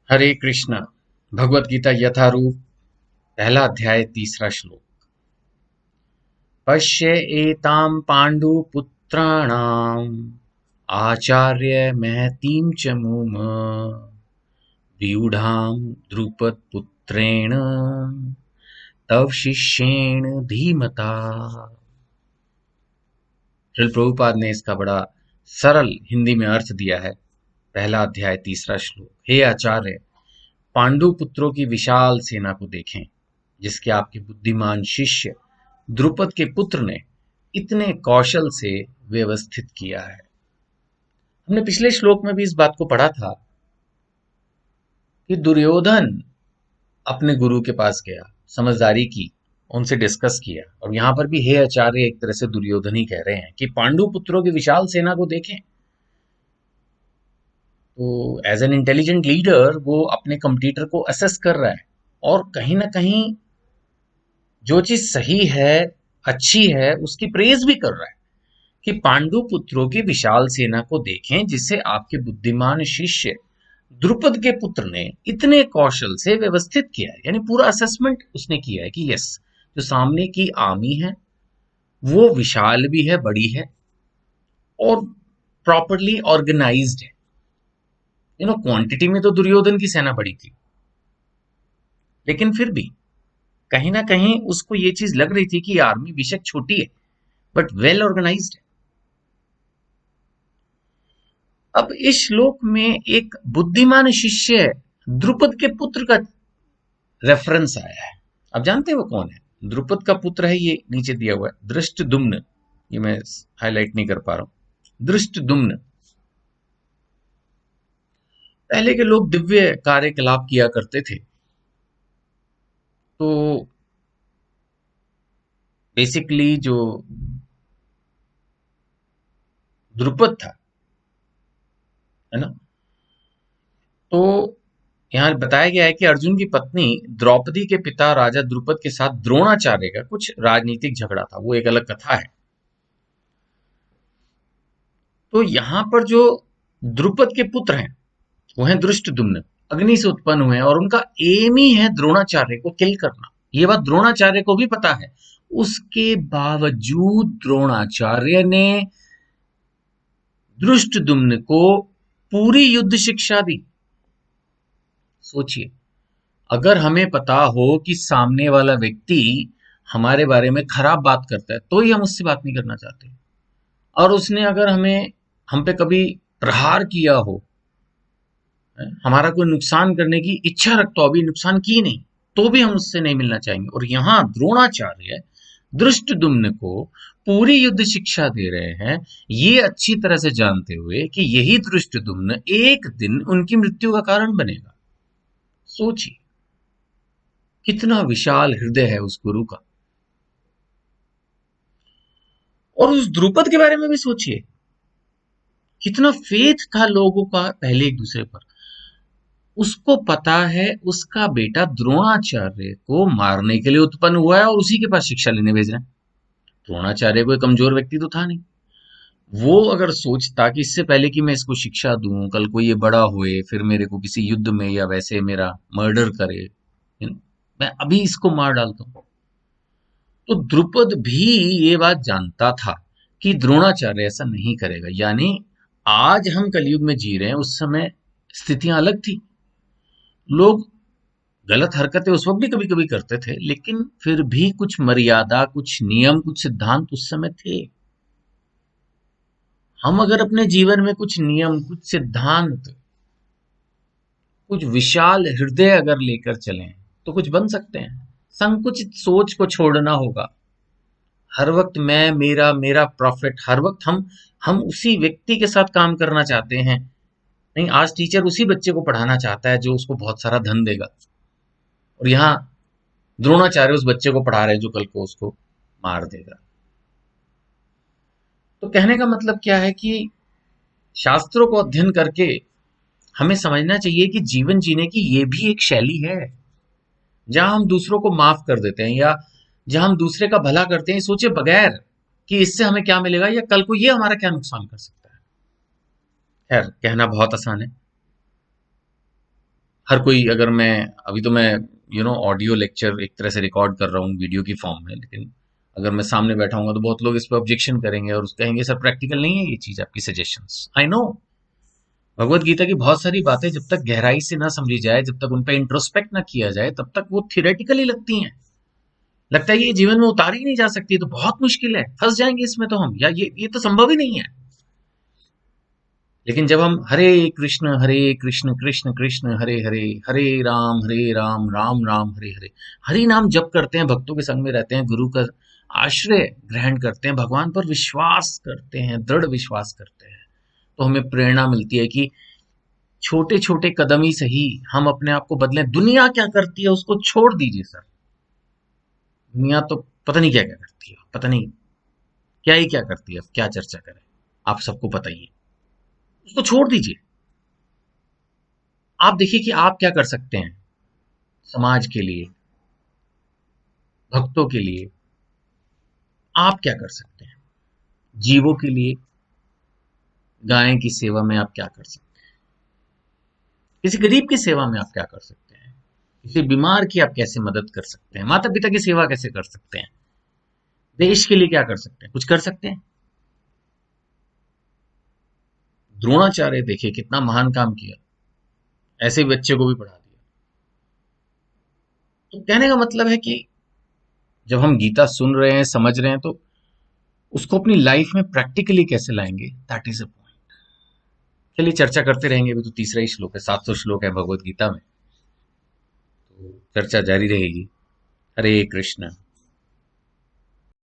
हरे कृष्ण। भगवत गीता यथारूप, पहला अध्याय, तीसरा श्लोक। पश्य एतां पाण्डुपुत्राणाम् आचार्य महतीं च मुम व्यूढां द्रुपदपुत्रेण तव शिष्येण धीमता। श्रील प्रभुपाद ने इसका बड़ा सरल हिंदी में अर्थ दिया है। पहला अध्याय, तीसरा श्लोक। हे आचार्य, पांडु पुत्रों की विशाल सेना को देखें, जिसके आपके बुद्धिमान शिष्य द्रुपद के पुत्र ने इतने कौशल से व्यवस्थित किया है। हमने पिछले श्लोक में भी इस बात को पढ़ा था कि दुर्योधन अपने गुरु के पास गया, समझदारी की, उनसे डिस्कस किया, और यहां पर भी हे आचार्य एक तरह से दुर्योधन ही कह रहे हैं कि पांडु पुत्रों की विशाल सेना को देखें। तो एज एन इंटेलिजेंट लीडर वो अपने कंपटीटर को असेस कर रहा है और कहीं ना कहीं जो चीज सही है, अच्छी है, उसकी प्रेज भी कर रहा है कि पांडु पुत्रों की विशाल सेना को देखें, जिसे आपके बुद्धिमान शिष्य द्रुपद के पुत्र ने इतने कौशल से व्यवस्थित किया है। यानी पूरा असेसमेंट उसने किया है कि यस, जो सामने की आर्मी है वो विशाल भी है, बड़ी है और प्रॉपरली ऑर्गेनाइज्ड है। क्वांटिटी में तो दुर्योधन की सेना बड़ी थी, लेकिन फिर भी कहीं ना कहीं उसको ये चीज लग रही थी कि आर्मी बेशक छोटी है बट वेल ऑर्गेनाइज्ड है। अब इस श्लोक में एक बुद्धिमान शिष्य द्रुपद के पुत्र का रेफरेंस आया है। अब जानते हैं वो कौन है? द्रुपद का पुत्र है, ये नीचे दिया हुआ है, धृष्टद्युम्न। ये मैं हाईलाइट नहीं कर पा रहा हूं। धृष्टद्युम्न। पहले के लोग दिव्य कार्यकलाप किया करते थे, तो बेसिकली जो द्रुपद था, है ना, तो यहाँ बताया गया है कि अर्जुन की पत्नी द्रौपदी के पिता राजा द्रुपद के साथ द्रोणाचार्य का कुछ राजनीतिक झगड़ा था। वो एक अलग कथा है। तो यहाँ पर जो द्रुपद के पुत्र हैं वो हैं धृष्टद्युम्न, अग्नि से उत्पन्न हुए हैं, और उनका एम ही है द्रोणाचार्य को किल करना। ये बात द्रोणाचार्य को भी पता है। उसके बावजूद द्रोणाचार्य ने धृष्टद्युम्न को पूरी युद्ध शिक्षा दी। सोचिए, अगर हमें पता हो कि सामने वाला व्यक्ति हमारे बारे में खराब बात करता है तो ही हम उससे बात नहीं करना चाहते, और उसने अगर हम पे कभी प्रहार किया हो, हमारा कोई नुकसान करने की इच्छा रखता हो, अभी नुकसान की नहीं, तो भी हम उससे नहीं मिलना चाहेंगे। और यहाँ द्रोणाचार्य धृष्टद्युम्न को पूरी युद्ध शिक्षा दे रहे हैं, ये अच्छी तरह से जानते हुए कि यही धृष्टद्युम्न एक दिन उनकी मृत्यु का कारण बनेगा। सोचिए कितना विशाल हृदय है उस गुरु का। और उस द्रुपद के बारे में भी सोचिए, कितना फेथ था लोगों का पहले एक दूसरे पर। उसको पता है उसका बेटा द्रोणाचार्य को मारने के लिए उत्पन्न हुआ है और उसी के पास शिक्षा लेने भेज रहे हैं। द्रोणाचार्य कोई कमजोर व्यक्ति तो था नहीं। वो अगर सोचता कि इससे पहले कि मैं इसको शिक्षा दूं, कल को ये बड़ा हुए फिर मेरे को किसी युद्ध में या वैसे मेरा मर्डर करे, मैं अभी इसको मार डालता हूं। तो द्रुपद भी ये बात जानता था कि द्रोणाचार्य ऐसा नहीं करेगा। यानी आज हम कलयुग में जी रहे हैं, उस समय स्थितियां अलग थी। लोग गलत हरकतें उस वक्त भी कभी कभी करते थे, लेकिन फिर भी कुछ मर्यादा, कुछ नियम, कुछ सिद्धांत उस समय थे। हम अगर अपने जीवन में कुछ नियम, कुछ सिद्धांत, कुछ विशाल हृदय अगर लेकर चलें तो कुछ बन सकते हैं। संकुचित सोच को छोड़ना होगा। हर वक्त मैं, मेरा, मेरा प्रॉफिट, हर वक्त हम उसी व्यक्ति के साथ काम करना चाहते हैं। नहीं, आज टीचर उसी बच्चे को पढ़ाना चाहता है जो उसको बहुत सारा धन देगा, और यहाँ द्रोणाचार्य उस बच्चे को पढ़ा रहे हैं जो कल को उसको मार देगा। तो कहने का मतलब क्या है कि शास्त्रों को अध्ययन करके हमें समझना चाहिए कि जीवन जीने की ये भी एक शैली है, जहां हम दूसरों को माफ कर देते हैं या जहां हम दूसरे का भला करते हैं सोचे बगैर कि इससे हमें क्या मिलेगा या कल को ये हमारा क्या नुकसान कर सकता है। खैर, कहना बहुत आसान है, हर कोई, अगर मैं अभी तो मैं ऑडियो लेक्चर एक तरह से रिकॉर्ड कर रहा हूँ वीडियो की फॉर्म में, लेकिन अगर मैं सामने बैठा हूँ तो बहुत लोग इस पर ऑब्जेक्शन करेंगे और कहेंगे सर प्रैक्टिकल नहीं है ये चीज, आपकी suggestions. I know Bhagavad Gita की बहुत सारी बातें जब तक गहराई से ना समझी जाए, जब तक उन पर इंट्रोस्पेक्ट ना किया जाए, तब तक वो थियोरेटिकली लगती हैं। लगता है ये जीवन में उतारी ही नहीं जा सकती, तो बहुत मुश्किल है, फंस जाएंगे इसमें तो हम, या ये तो संभव ही नहीं है। लेकिन जब हम हरे कृष्ण कृष्ण कृष्ण हरे हरे, हरे राम राम राम हरे हरे, हरि नाम जप करते हैं, भक्तों के संग में रहते हैं, गुरु का आश्रय ग्रहण करते हैं, भगवान पर विश्वास करते हैं, दृढ़ विश्वास करते हैं, तो हमें प्रेरणा मिलती है कि छोटे छोटे कदम ही सही हम अपने आप को बदलें। दुनिया क्या करती है उसको छोड़ दीजिए सर, दुनिया तो पता नहीं क्या क्या करती है, पता नहीं क्या ही क्या करती है, अब क्या चर्चा करें, आप सबको पता ही है, उसको छोड़ दीजिए। आप देखिए कि आप क्या कर सकते हैं समाज के लिए, भक्तों के लिए। आप क्या कर सकते हैं जीवों के लिए, गाय की सेवा में आप क्या कर सकते हैं, किसी गरीब की सेवा में आप क्या कर सकते हैं, किसी बीमार की आप कैसे मदद कर सकते हैं, माता पिता की सेवा कैसे कर सकते हैं, देश के लिए क्या कर सकते हैं, कुछ कर सकते हैं। द्रोणाचार्य देखिए कितना महान काम किया, ऐसे बच्चे को भी पढ़ा दिया। तो कहने का मतलब है कि जब हम गीता सुन रहे हैं, समझ रहे हैं, तो उसको अपनी लाइफ में प्रैक्टिकली कैसे लाएंगे, दैट इज अ पॉइंट। चलिए चर्चा करते रहेंगे, अभी तो तीसरा ही श्लोक है, 700 श्लोक है भगवत गीता में, तो चर्चा जारी रहेगी। हरे कृष्ण।